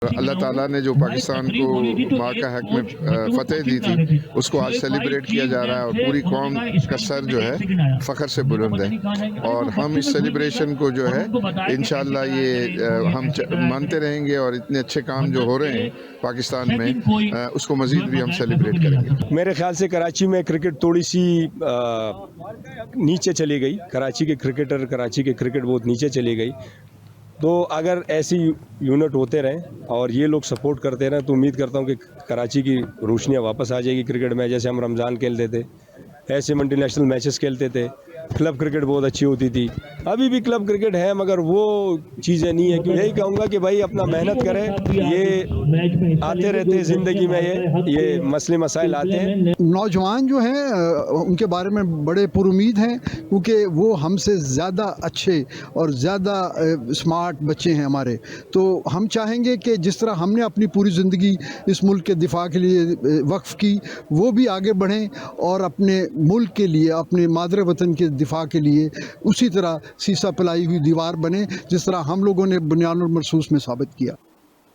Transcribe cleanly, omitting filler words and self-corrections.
اللہ تعالیٰ نے جو پاکستان کو ماں کا حق میں فتح دی تھی اس کو آج سیلیبریٹ کیا جا رہا ہے، اور پوری قوم کا سر جو ہے فخر سے بلند ہے، اور ہم اس سیلیبریشن کو جو ہے انشاءاللہ یہ ہم مانتے رہیں گے، اور اتنے اچھے کام جو ہو رہے ہیں پاکستان میں اس کو مزید بھی ہم سیلیبریٹ کریں گے۔ میرے خیال سے کراچی میں کرکٹ تھوڑی سی نیچے چلی گئی، کراچی کے کرکٹ بہت نیچے چلی گئی، تو اگر ایسی یونٹ ہوتے رہیں اور یہ لوگ سپورٹ کرتے رہیں تو امید کرتا ہوں کہ کراچی کی روشنیاں واپس آ جائے گی کرکٹ میں۔ جیسے ہم رمضان کھیلتے تھے، ایسے ہم انٹر نیشنل میچز کھیلتے تھے، کلب کرکٹ بہت اچھی ہوتی تھی، ابھی بھی کلب کرکٹ ہے مگر وہ چیزیں نہیں ہے۔ یہی کہوں گا کہ بھائی اپنا محنت کریں، یہ آتے رہتے ہیں زندگی میں، یہ مسئلے مسائل آتے ہیں۔ نوجوان جو ہیں ان کے بارے میں بڑے پر امید ہیں، کیونکہ وہ ہم سے زیادہ اچھے اور زیادہ اسمارٹ بچے ہیں ہمارے، تو ہم چاہیں گے کہ جس طرح ہم نے اپنی پوری زندگی اس ملک کے دفاع کے لیے وقف کی، وہ بھی آگے بڑھیں اور اپنے ملک کے لیے، اپنے مادر وطن کے دفاع کے لیے اسی طرح سیسا پلائی ہوئی دیوار بنے، جس طرح ہم لوگوں نے بنیان المرصوص میں ثابت کیا۔